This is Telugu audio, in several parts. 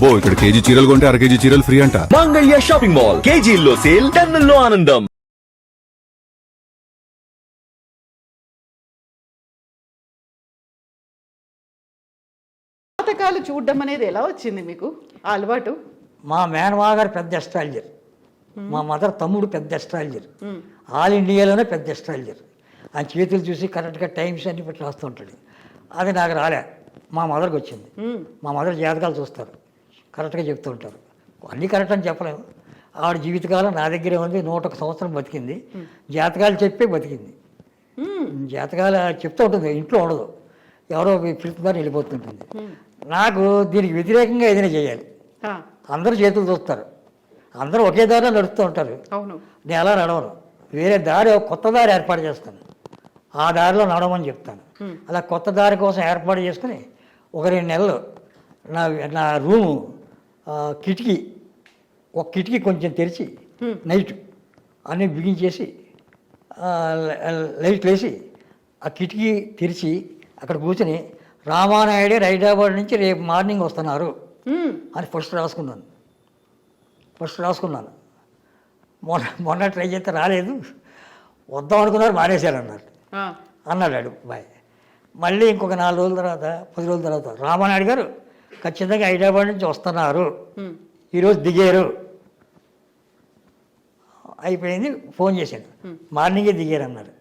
అబ్బో ఇక్కడ కేజీ చీరలు కొంటే అర కేజీ చీరలు ఫ్రీ అంట. మంగళ్య షాపింగ్ మాల్, కేజీల్లో సేల్, టన్నుల్లో ఆనందం. జాతకాలు చూడడం అనేది ఎలా వచ్చింది మీకు ఆ అలవాటు? మా మేనమావ గారు పెద్ద ఎస్ట్రాలజర్, మా మదర్ తమ్ముడు పెద్ద ఎస్ట్రాలజర్, ఆల్ ఇండియాలోనే పెద్ద ఎస్ట్రాలజర్. ఆయన చేతులు చూసి కరెక్ట్గా టైమ్స్ అన్ని పెట్టి రాస్తూ ఉంటాడు. అది నాకు రాలే, మా మదర్కి వచ్చింది. మా మదర్ జాతకాలు చూస్తారు, కరెక్ట్గా చెప్తూ ఉంటారు. అన్నీ కరెక్ట్ అని చెప్పలేము. ఆవిడ జీవితకాలం నా దగ్గరే ఉంది, 101 సంవత్సరం బతికింది. జాతకాలు చెప్పే బతికింది. జాతకాలు చెప్తూ ఉంటుంది, ఇంట్లో ఉండదు, ఎవరో పిలుపుదారు వెళ్ళిపోతుంటుంది. నాకు దీనికి వ్యతిరేకంగా ఏదైనా చేయాలి. అందరూ చేతులు చూస్తారు, అందరూ ఒకే దారిలో నడుస్తూ ఉంటారు. నేను అలా నడవను, వేరే దారి, కొత్త దారి ఏర్పాటు చేస్తాను, ఆ దారిలో నడవమని చెప్తాను. అలా కొత్త దారి కోసం ఏర్పాటు చేసుకుని 1-2 నెలలు నా రూము కిటికీ, ఒక కిటికీ కొంచెం తెరిచి నైట్ అన్నీ బిగించేసి లైట్లు వేసి ఆ కిటికీ తెరిచి అక్కడ కూర్చొని రామానాయుడే హైదరాబాద్ నుంచి రేపు మార్నింగ్ వస్తున్నారు అని ఫస్ట్ రాసుకున్నాను. మొన్న ట్రై చేస్తే రాలేదు, వద్దాం అనుకున్నారు, మానేశారు అన్నాడు బాయ్. మళ్ళీ ఇంకొక 4 రోజుల తర్వాత 10 రోజుల తర్వాత రామానాయుడు గారు ఖచ్చితంగా హైదరాబాద్ నుంచి వస్తున్నారు, ఈరోజు దిగారు. అయిపోయింది, ఫోన్ చేశాడు, మార్నింగే దిగారు అన్నారు.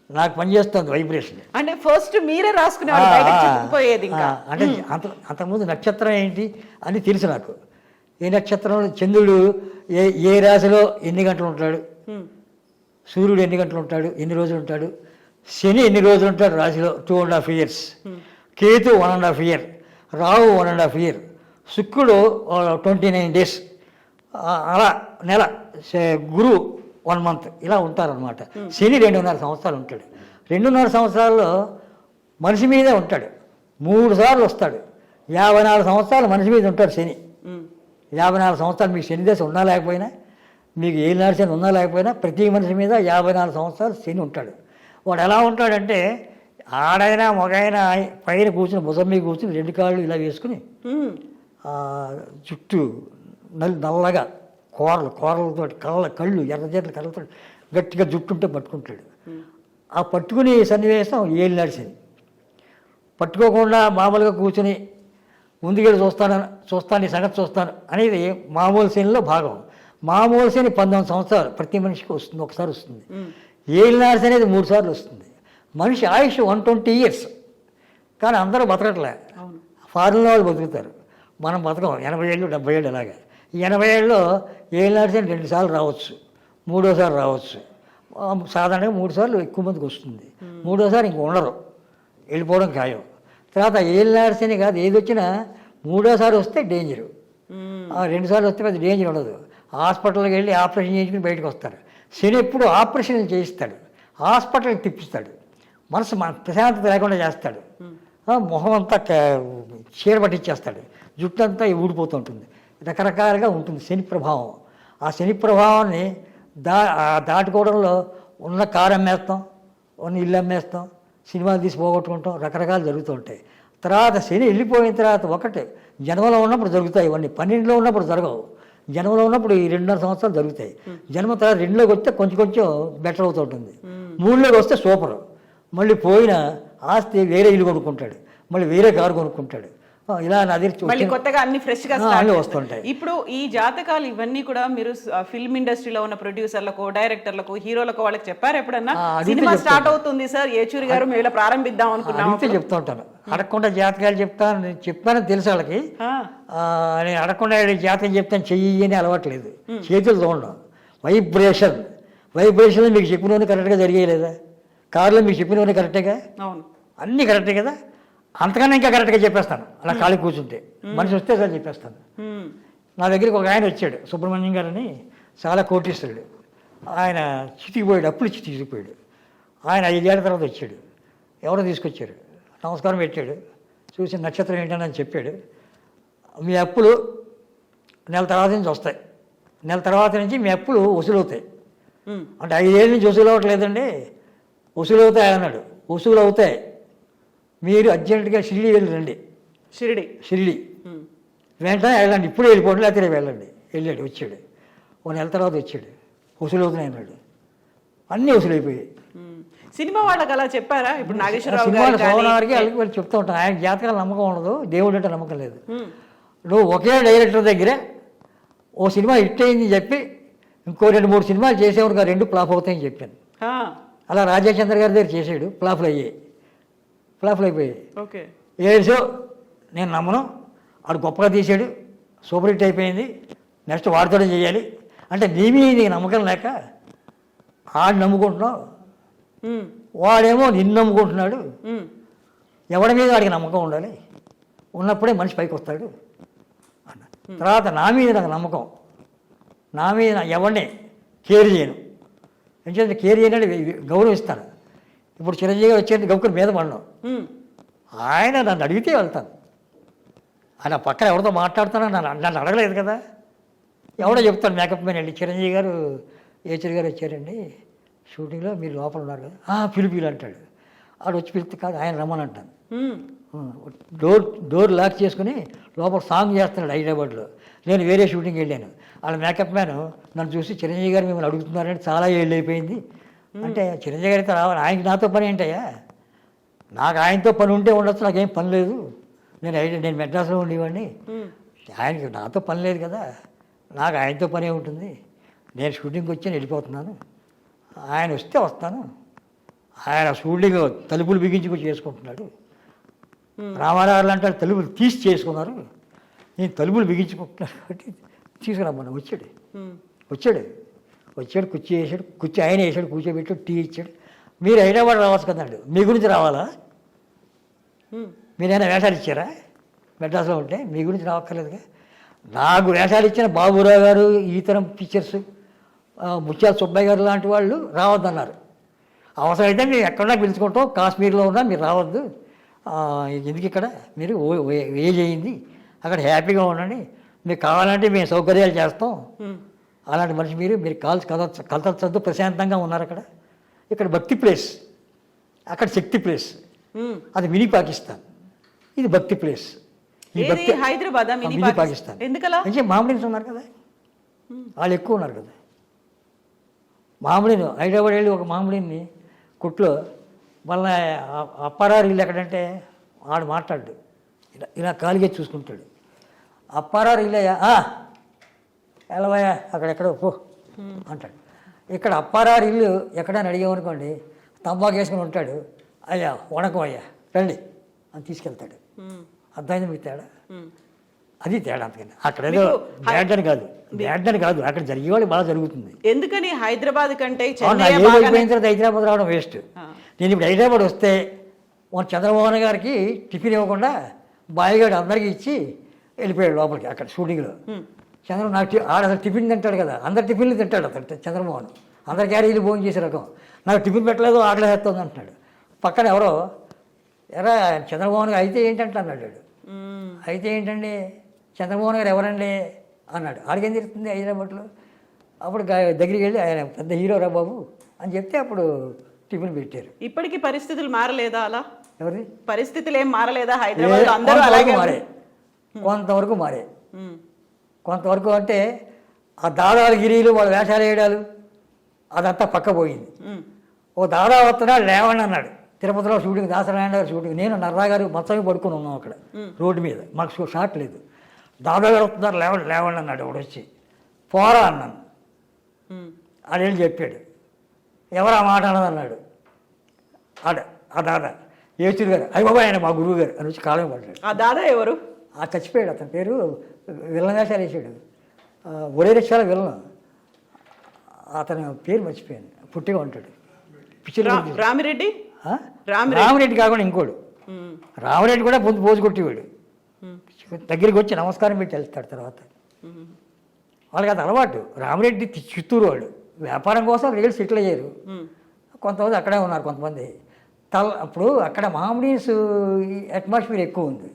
నాకు పనిచేస్తుంది వైబ్రేషన్. అంటే ఫస్ట్ మీరే రాసుకునేది. అంటే అంతకుముందు నక్షత్రం ఏంటి అని తెలుసు నాకు. ఏ నక్షత్రంలో చంద్రుడు ఏ రాశిలో ఎన్ని గంటలు ఉంటాడు, సూర్యుడు ఎన్ని గంటలు ఉంటాడు, ఎన్ని రోజులు ఉంటాడు, శని ఎన్ని రోజులు ఉంటాడు రాశిలో, 2.5 years, Ketu 1.5 year, Rahu 1.5 year, శుక్రుడు 29 days, అలా నెల, గురువు 1 month, ఇలా ఉంటారనమాట. శని 2.5 సంవత్సరాలు ఉంటాడు. 2.5 సంవత్సరాల్లో మనిషి మీదే ఉంటాడు, 3 సార్లు వస్తాడు. 54 సంవత్సరాలు మనిషి మీద ఉంటాడు శని. 54 సంవత్సరాలు మీకు శని దశ ఉన్నా లేకపోయినా, మీకు ఏ నడిచిన ఉన్నా లేకపోయినా, ప్రతి మనిషి మీద 54 సంవత్సరాలు శని ఉంటాడు. వాడు ఎలా ఉంటాడంటే, ఆడైనా మగైనా పైన కూర్చుని భుజం మీద కూర్చుని 2 కాళ్ళు ఇలా వేసుకుని చుట్టూ నల్లగా కోరలతో కళ్ళు ఎర్రజెర్ల కళ్ళతో గట్టిగా జుట్టుంటే పట్టుకుంటాడు. ఆ పట్టుకుని సన్నివేశం ఏలినాడు శని. పట్టుకోకుండా మామూలుగా కూర్చుని ముందుకెళ్ళి చూస్తాను ఈ సంగతి చూస్తాను అనేది మామూలు శనిలో భాగం. మామూలు శని 19 సంవత్సరాలు ప్రతి మనిషికి వస్తుంది, ఒకసారి వస్తుంది. ఏలినాడు శని అనేది 3 సార్లు వస్తుంది. మనిషి ఆయుష్ 120 years, కానీ అందరూ బతకట్లే. ఫారిన్ వాళ్ళు బతుకుతారు, మనం బతకం 80 ఏళ్ళు 70 ఏళ్ళు. అలాగే 80 ఏళ్ళలో ఏలినాడు శని 2 సార్లు రావచ్చు, 3వసారి రావచ్చు. సాధారణంగా 3 సార్లు ఎక్కువ మందికి వస్తుంది, 3వసారి ఇంక ఉండరు, వెళ్ళిపోవడం ఖాయం. తర్వాత ఏలినాడు శని కాదు, ఏది వచ్చినా 3వసారి వస్తే డేంజరు. 2 సార్లు వస్తే పెద్ద డేంజర్ ఉండదు. హాస్పిటల్కి వెళ్ళి ఆపరేషన్ చేయించుకుని బయటకు వస్తారు. శని ఎప్పుడు ఆపరేషన్ చేయిస్తాడు, హాస్పిటల్కి తిప్పిస్తాడు, మనసు ప్రశాంతత లేకుండా చేస్తాడు, మొహం అంతా చీర పట్టించేస్తాడు, జుట్టు అంతా ఊడిపోతూ ఉంటుంది. రకరకాలుగా ఉంటుంది శని ప్రభావం. ఆ శని ప్రభావాన్ని దాటుకోవడంలో ఉన్న కారు అమ్మేస్తాం, ఉన్న ఇల్లు అమ్మేస్తాం, సినిమాలు తీసి పోగొట్టుకుంటాం, రకరకాలు జరుగుతూ ఉంటాయి. తర్వాత శని వెళ్ళిపోయిన తర్వాత ఒకటి జన్మలో ఉన్నప్పుడు జరుగుతాయి ఇవన్నీ, 12లో ఉన్నప్పుడు జరగవు. జన్మలో ఉన్నప్పుడు ఈ 2.5 సంవత్సరాలు జరుగుతాయి. జన్మ తర్వాత 2లోకి వస్తే కొంచెం బెటర్ అవుతూ ఉంటుంది. 3లోకి వస్తే సూపర్. మళ్ళీ పోయిన ఆస్తి వేరే ఇల్లు కొనుక్కుంటాడు, మళ్ళీ వేరే కారు కొనుక్కుంటాడు, ఇలా కొత్తగా అన్ని ఫ్రెష్ గా వస్తుంటాయి. ఇప్పుడు ఈ జాతకాలు ఇవన్నీ కూడా మీరు ఫిల్మ్ ఇండస్ట్రీలో ఉన్న ప్రొడ్యూసర్లకు, డైరెక్టర్లకు, హీరోలకు వాళ్ళకి చెప్పారు ఎప్పుడన్నా? సినిమా స్టార్ట్ అవుతుంది సార్, ఏచూరి గారు మేము ఇలా ప్రారంభిద్దాం అనుకున్నాం చెప్తూ ఉంటాను. అడగకుండా జాతకాలు చెప్తానని తెలుసు వాళ్ళకి. నేను అడగకుండా జాతకం చెప్తాను చెయ్యి అని అలవాట్లేదు, చేతులు చూడడం. వైబ్రేషన్ మీకు చెప్పినవన్నీ కరెక్ట్గా జరిగేయలేదా? కారులో మీకు చెప్పినవన్నీ కరెక్టేగా, అన్నీ కరెక్టే కదా, అంతకన్నా ఇంకా కరెక్ట్గా చెప్పేస్తాను. అలా ఖాళీ కూర్చుంటే మనిషి వస్తే సార్ చెప్పేస్తాను. నా దగ్గరికి ఒక ఆయన వచ్చాడు, సుబ్రహ్మణ్యం గారని, చాలా కోటీశ్వరుడు. ఆయన చితికిపోయాడు, అప్పుడు చితికిపోయాడు. ఆయన 5 ఏళ్ల తర్వాత వచ్చాడు, ఎవరో తీసుకొచ్చారు, నమస్కారం పెట్టాడు, చూసి నక్షత్రం ఏంటని చెప్పాడు. మీ అప్పులు నెల తర్వాత నుంచి వస్తాయి, నెల తర్వాత నుంచి మీ అప్పులు వసూలవుతాయి. అంటే 5 ఏళ్ళ నుంచి వసూలు అవ్వట్లేదండి, వసూలు అవుతాయి అన్నాడు. వసూలు అవుతాయి, మీరు అర్జెంటుగా షిరిడి వెళ్ళి రండి. షిరిడి వెంటనే వెళ్ళండి, ఇప్పుడు వెళ్ళిపోండి, లేకపోతే రేపు వెళ్ళండి. వెళ్ళాడు, వచ్చాడు. 1 నెల తర్వాత వచ్చాడు. వసూలు అవుతున్నాయి అన్నాడు. అన్నీ వసూలైపోయాయి. సినిమా వాళ్ళకి అలా చెప్పారా? ఇప్పుడు నాగేశ్వరరావు సినిమాలు గారు కానీ- సోమవారికి వాళ్ళు చెప్తూ ఉంటాను, ఆయన జాతకాలు నమ్మకం ఉండదు, దేవుడు అంటే నమ్మకం లేదు. నువ్వు ఒకే డైరెక్టర్ దగ్గర ఓ సినిమా హిట్ అయింది చెప్పి ఇంకో 2-3 సినిమాలు చేసేవాడు, 2 ఫ్లాప్ అవుతాయని చెప్పాను. ఆ, అలా రాజేచంద్ర గారి దగ్గర చేసాడు, ఫ్లాప్లు అయిపోయాయి. ఓకే. ఏడ్చో నేను నమ్మను, ఆడు గొప్పగా తీసాడు, సూపర్ హిట్ అయిపోయింది, నెక్స్ట్ వాడితోనే చేయాలి అంటే నీ మీద నీకు నమ్మకం లేక ఆడు నమ్ముకుంటున్నావు, ఉమ్, వాడేమో నిన్ను నమ్ముకుంటున్నాడు. ఉమ్, ఎవడి మీద వాడికి నమ్మకం ఉండాలి, ఉన్నప్పుడే మనిషి పైకి వస్తాడు అన్న. తర్వాత నా మీద నాకు నమ్మకం, నా మీద ఎవరిని కేర్ చేయను, ఎందుకంటే కేర్ చేయనంటే గౌరవిస్తాను. ఇప్పుడు చిరంజీవి గారు వచ్చేది గౌకర్ మీద పడను, ఉమ్, ఆయన నన్ను అడిగితే వెళ్తాను. ఆయన పక్కన ఎవరితో మాట్లాడుతానో నన్ను అడగలేదు కదా, ఎవడో చెప్తాడు మేకప్ మ్యాన్ అండి, చిరంజీవి గారు ఏచర్ గారు వచ్చారండి షూటింగ్లో, మీరు లోపల ఉన్నారు కదా, పిలుపులు అంటాడు. ఆడు వచ్చి పిలిస్తే కాదు, ఆయన రమ్మని అంటాను. ఉమ్, డోర్ లాక్ చేసుకుని లోపల సాంగ్ చేస్తున్నాడు హైదరాబాద్లో, నేను వేరే షూటింగ్ వెళ్ళాను. వాళ్ళ మేకప్ మ్యాన్ నన్ను చూసి చిరంజీవి గారు మిమ్మల్ని అడుగుతున్నారంటే చాలా ఏళ్ళు అయిపోయింది అంటే, చిరంజీవి గారితో రావాలి, ఆయనకి నాతో పని ఏంటయ్యా, నాకు ఆయనతో పని ఉంటే ఉండొచ్చు, నాకేం పని లేదు, నేను మెడ్రాస్లో ఉండేవాడిని, ఆయనకి నాతో పని లేదు కదా, నాకు ఆయనతో పనే ఉంటుంది, నేను షూటింగ్కి వచ్చి వెళ్ళిపోతున్నాను, ఆయన వస్తే వస్తాను. ఆయన షూటింగ్ తలుపులు బిగించుకొని చేసుకుంటున్నాడు. రామారావు లాంటి వాళ్ళు తలుపులు తీసి చేసుకున్నారు, నేను తలుపులు బిగించుకుంటున్నాను కాబట్టి తీసుకురమ్మన్నా. వచ్చాడు కుర్చీ వేసాడు, కుర్చీ ఆయన వేసాడు, కూర్చోబెట్టాడు, టీ ఇచ్చాడు. మీరు హైదరాబాద్ రావచ్చు కదండి, మీ గురించి రావాలా, మీరైనా వేషాలు ఇచ్చారా మెడ్రాస్లో ఉంటే, మీ గురించి రావక్కర్లేదుగా. నాకు వేషాలు ఇచ్చిన బాబురావు గారు, ఈ తరం పిక్చర్స్, ముత్యాల సుబ్బయ్య గారు లాంటి వాళ్ళు రావద్దన్నారు. అవసరమైతే మేము ఎక్కడన్నా పిలుచుకుంటాం, కాశ్మీర్లో ఉన్నా మీరు రావద్దు, ఎందుకు ఇక్కడ మీరు ఏజ్ అయింది, అక్కడ హ్యాపీగా ఉండండి, మీకు కావాలంటే మేము సౌకర్యాలు చేస్తాం, అలాంటి మనిషి మీరు కలతొద్దు, ప్రశాంతంగా ఉన్నారు అక్కడ. ఇక్కడ భక్తి ప్లేస్, అక్కడ శక్తి ప్లేస్, అది మినీ పాకిస్తాన్, ఇది భక్తి ప్లేస్. ఈ భక్తి హైదరాబాద్ మినీ పాకిస్తాన్ ఎందుకలా? అంటే మామిడిన్స్ ఉన్నారు కదా, వాళ్ళు ఎక్కువ ఉన్నారు కదా. మామిడిని హైదరాబాద్ వెళ్ళి ఒక మామిడిని కుట్లో మళ్ళీ అప్పారారు ఇల్లు ఎక్కడంటే ఆడు మాట్లాడు, ఇలా కాలిగే చూసుకుంటాడు. అప్పారారు ఇల్లయ్యా, ఎలవయ్యా అక్కడెక్కడో పో అంటాడు. ఇక్కడ అప్పారారు ఇల్లు ఎక్కడని అడిగామనుకోండి, తంబాకు వేసుకుని ఉంటాడు, అయ్యా వణకం అయ్యా రండి అని తీసుకెళ్తాడు. అర్థమైంది మీకు తేడా, అది తేడా. అంతకని అక్కడ ఏదో బ్యాడ్ అని కాదు, అక్కడ జరిగేవాళ్ళు బాగా జరుగుతుంది. ఎందుకని హైదరాబాద్ కంటే అయిపోయిన తర్వాత హైదరాబాద్ రావడం వేస్ట్. నేను ఇప్పుడు హైదరాబాద్ వస్తే మన చంద్రమోహన్ గారికి టిఫిన్ ఇవ్వకుండా బాయిగాడు అందరికీ ఇచ్చి వెళ్ళిపోయాడు లోపలికి అక్కడ షూటింగ్లో. నాకు ఆడ అసలు టిఫిన్ తింటాడు కదా, అందరు టిఫిన్లు తింటాడు అతను చంద్రమోహన్, అందరి క్యారీలు భోజనం చేసే రకం. నాకు టిఫిన్ పెట్టలేదు, ఆకలేస్తుంది అంటున్నాడు. పక్కన ఎవరో ఎరా చంద్రమోహన్ గారు అయితే ఏంటంటే అన్నాడు. అయితే ఏంటండి చంద్రమోహన్ గారు ఎవరండి అన్నాడు. ఆడికేం తిరుగుతుంది హైదరాబాద్లో. అప్పుడు దగ్గరికి వెళ్ళి ఆయన పెద్ద హీరో రా బాబు అని చెప్తే అప్పుడు టిఫిన్ పెట్టారు. ఇప్పటికీ పరిస్థితులు మారలేదా? అలా ఎవరి పరిస్థితులు ఏం మారలేదా? హైదరాబాద్ అందరూ అలాగే మారే, కొంతవరకు మారే. కొంతవరకు అంటే ఆ దాదాగిరీలు వాళ్ళ వేషాలు వేయడాలు అదంతా పక్క పోయింది. ఓ దాదా వస్తున్నాడు లేవండి అన్నాడు తిరుపతిలో షూటింగ్, దాసనారాయణ గారు షూటింగ్. నేను నర్రా గారు మొత్తం పడుకుని ఉన్నాం అక్కడ రోడ్డు మీద, మాకు షాట్ లేదు. దాదా గారు వస్తున్నారు లేవండి అన్నాడు. ఒకడు వచ్చి పోరా అన్నాను, ఆడేళ్ళు చెప్పాడు. ఎవరు ఆ మాట అన్నదన్నాడు ఆ దాదా ఏచూరి గారు. అయ్య బాబా ఆయన మా గురువు గారు అని వచ్చి కాలం పడ్డాడు. ఆ దాదా ఎవరు? ఆ చచ్చిపోయాడు. అతని పేరు విలన్ వేషాలు వేసాడు, ఒరే రిక్షాల విలన్. అతని పేరు మర్చిపోయాను, పుట్టిగా ఉంటాడు పిక్చర్. రామిరెడ్డి రామిరెడ్డి కాకుండా ఇంకోడు రామిరెడ్డి కూడా పొద్దు పోజు కొట్టేవాడు. దగ్గరికి వచ్చి నమస్కారం పెట్టి వెళ్తాడు. తర్వాత వాళ్ళకి అది అలవాటు. రామిరెడ్డి చిత్తూరు వాడు, వ్యాపారం కోసం రియల్ సెటిల్ అయ్యారు. కొంతమంది అక్కడే ఉన్నారు, కొంతమంది అప్పుడు అక్కడ మామిడీస్ అట్మాస్ఫియర్ ఎక్కువ ఉంది.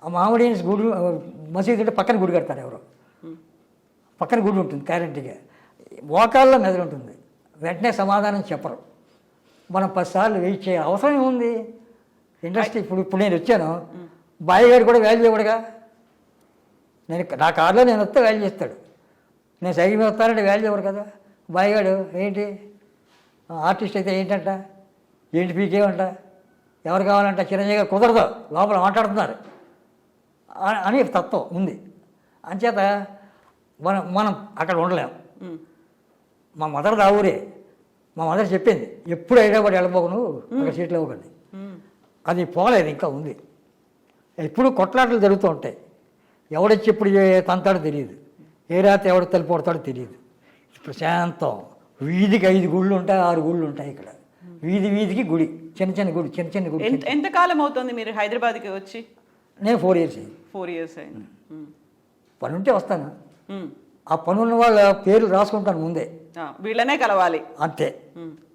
ఆ మామిడీస్ గుడి మసీదు అంటే పక్కన గుడి కడతారు, ఎవరో పక్కన గుడి ఉంటుంది గ్యారంటీగా. మోకాల్లో మెదడు ఉంటుంది, వెంటనే సమాధానం చెప్పరు. మనం 10 సార్లు వెయిట్ చేయాలి. అవసరం ఏముంది ఇండస్ట్రీ. ఇప్పుడు నేను వచ్చాను, బాయ్ గారు కూడా వాల్యూ ఇవ్వడుగా. నా కారులో నేను వస్తే వాల్యూ చేస్తాడు. నేను సైకిల్ మీద వస్తానంటే వాల్యూ ఎవరు కదా. బాయిగాడు ఏంటి ఆర్టిస్ట్ అయితే ఏంటంట, ఏంటి పీకేమంట, ఎవరు కావాలంట, చిరంజీవి గారు కుదరదు లోపల మాట్లాడుతున్నారు అని తత్వం ఉంది. అంచేత మనం అక్కడ ఉండలేం. మా మదర్ దా ఊరే. మా మదర్ చెప్పింది, ఎప్పుడు హైదరాబాద్ వెళ్ళబోకు నువ్వు, అక్కడ సీట్లు ఇవ్వకండి. అది పోలేదు, ఇంకా ఉంది. ఎప్పుడు కొట్లాటలు జరుగుతూ ఉంటాయి. ఎవడొచ్చి ఎప్పుడు తంతాడో తెలియదు, ఏ రాత్రి ఎవడు తలుపు కొడతాడో తెలియదు. ప్రశాంతం. వీధికి 5 గుళ్ళు ఉంటాయి, 6 గుళ్ళు ఉంటాయి ఇక్కడ. వీధికి గుడి, చిన్న గుడి. ఎంతకాలం అవుతుంది మీరు హైదరాబాద్కి వచ్చి? నేను 4 ఇయర్స్ అయింది. 4 ఇయర్స్ అయింది. పని ఉంటే వస్తాను. ఆ పని ఉన్న వాళ్ళ పేర్లు రాసుకుంటాను ముందే, వీళ్ళనే కలవాలి అంతే.